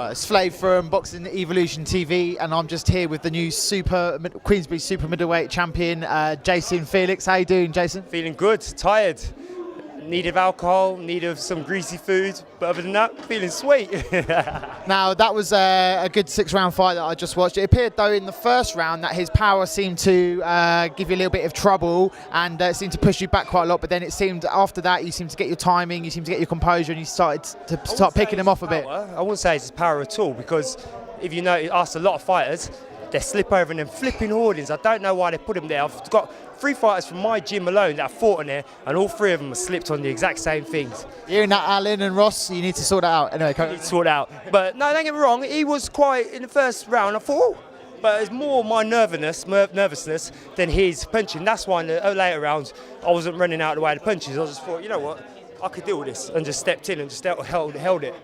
Right, it's Flave from Boxing Evolution TV, and I'm just here with the new Queensbury super middleweight champion, Jason Felix. How you doing, Jason? Feeling good, tired, need of alcohol, need of some greasy food, but other than that, feeling sweet. Now, that was a good 6-round fight that I just watched. It appeared, though, in the first round that his power seemed to give you a little bit of trouble and seemed to push you back quite a lot, but then it seemed after that you seemed to get your timing, you seemed to get your composure, and you started to start picking him off a bit. I wouldn't say it's his power at all, because if you know, ask a lot of fighters, they slip over and then flipping hoardings. I don't know why they put him there. I've got 3 fighters from my gym alone that have fought in there, and all 3 of them have slipped on the exact same things. You and that Alan and Ross, you need to sort that out. Anyway, You need to sort it out. But no, don't get me wrong, he was quite, in the first round, I thought, but it's more my nervousness than his punching. That's why in the later rounds, I wasn't running out of the way of the punches. I just thought, you know what, I could deal with this, and just stepped in and just held it.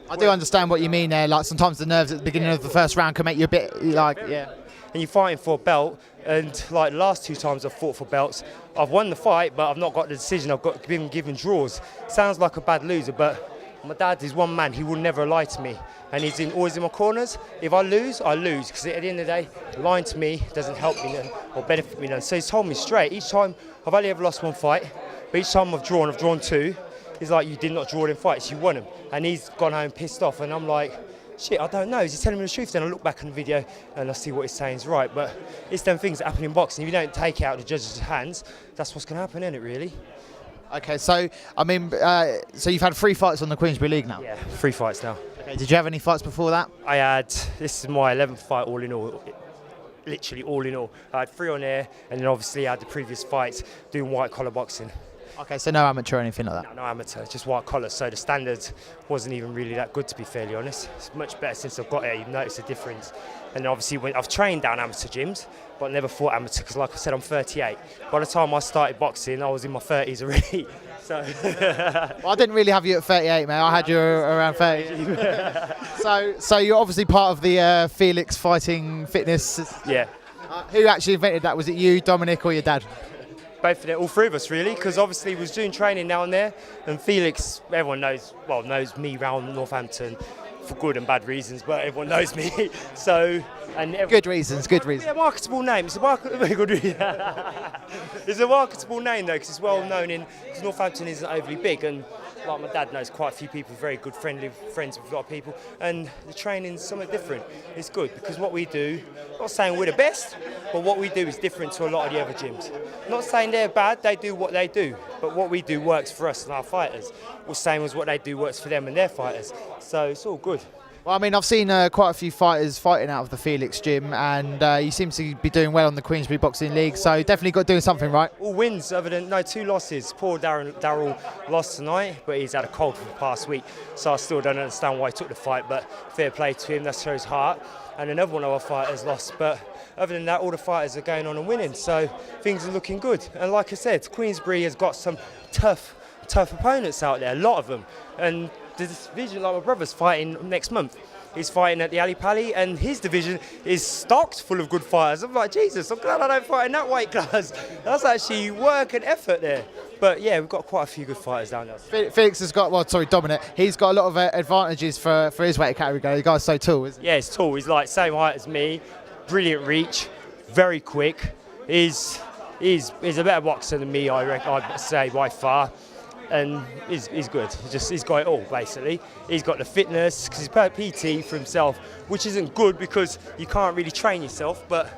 I do understand what you mean there. Like sometimes the nerves at the beginning of the first round can make you a bit like, yeah. And you're fighting for a belt, and like the last 2 times I've fought for belts, I've won the fight, but I've not got the decision. I've been given draws. Sounds like a bad loser, but my dad is one man. He will never lie to me, and he's always in my corners. If I lose, I lose, because at the end of the day, lying to me doesn't help me none or benefit me none. So he's told me straight. Each time I've only ever lost 1 fight, but each time I've drawn 2. He's like, you did not draw them fights, you won them. And he's gone home pissed off, and I'm like, shit, I don't know. Is he telling me the truth? Then I look back on the video and I see what he's saying is right. But it's them things that happen in boxing. If you don't take it out of the judge's hands, that's what's going to happen, isn't it, really? Okay, so, I mean, so you've had 3 fights on the Queensbury League now? Yeah, 3 fights now. Okay, did you have any fights before that? This is my 11th fight all in all. Literally all in all. I had 3 on air, and then obviously I had the previous fights doing white collar boxing. Okay, so no amateur or anything like that? No amateur, just white collar. So the standard wasn't even really that good, to be fairly honest. It's much better since I've got here. You've noticed a difference. And obviously, when I've trained down amateur gyms, but never fought amateur, because like I said, I'm 38. By the time I started boxing, I was in my 30s already. So well, I didn't really have you at 38, mate. I had you around 30. So you're obviously part of the Felix Fighting Fitness. Yeah. Who actually invented that? Was it you, Dominic, or your dad? Both of them, all 3 of us really, because obviously we was doing training now and there, and Felix, everyone knows me round Northampton for good and bad reasons, but everyone knows me. So, good reasons. It's a marketable name. It's a marketable name though, because it's well known because Northampton isn't overly big, and like my dad knows quite a few people, very good friends with a lot of people, and the training's something different. It's good because what we do, I'm not saying we're the best, but what we do is different to a lot of the other gyms. I'm not saying they're bad, they do what they do, but what we do works for us and our fighters. The same as what they do works for them and their fighters. So it's all good. Well, I mean, I've seen quite a few fighters fighting out of the Felix gym, and you seem to be doing well on the Queensbury Boxing League, so definitely got doing something right. All wins, other than 2 losses. Poor Darryl lost tonight, but he's had a cold for the past week, so I still don't understand why he took the fight, but fair play to him, that shows heart. And another one of our fighters lost, but other than that, all the fighters are going on and winning, so things are looking good. And like I said, Queensbury has got some tough opponents out there, a lot of them. And the division, like my brother's fighting next month. He's fighting at the Ali Pali, and his division is stocked full of good fighters. I'm like, Jesus, I'm glad I don't fight in that weight class. That's actually work and effort there. But yeah, we've got quite a few good fighters down there. Felix has got, Dominic, he's got a lot of advantages for his weight category. The guy's so tall, isn't he? Yeah, he's tall. He's like same height as me, brilliant reach, very quick. He's a better boxer than me, I'd say, by far. And he's good. He's got it all, basically. He's got the fitness, because he's PT for himself, which isn't good because you can't really train yourself, but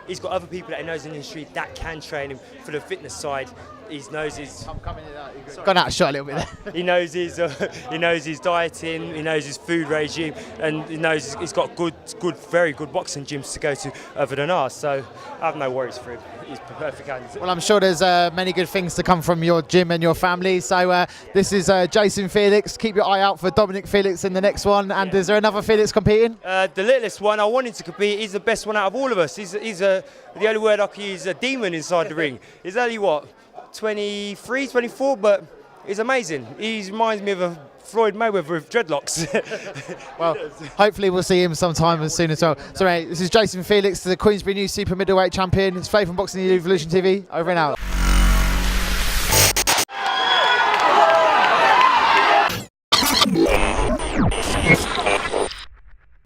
he's got other people that he knows in the industry that can train him for the fitness side. He knows his. I'm coming in that. Gone out of shot a little bit there. He knows his dieting. He knows his food regime, and he knows he's got very good boxing gyms to go to other than ours. So I have no worries for him. He's perfect hands. Well, I'm sure there's many good things to come from your gym and your family. So this is Jason Felix. Keep your eye out for Dominic Felix in the next one. And is there another Felix competing? The littlest one, I wanted to compete. He's the best one out of all of us. The only word I can use is a demon inside the ring. He's only what? 23, 24, but he's amazing. He reminds me of a Floyd Mayweather with dreadlocks. Well, hopefully we'll see him sometime soon as well. So, this is Jason Felix, the Queensbury new super middleweight champion. It's Flave from Boxing Evolution TV. Over and out.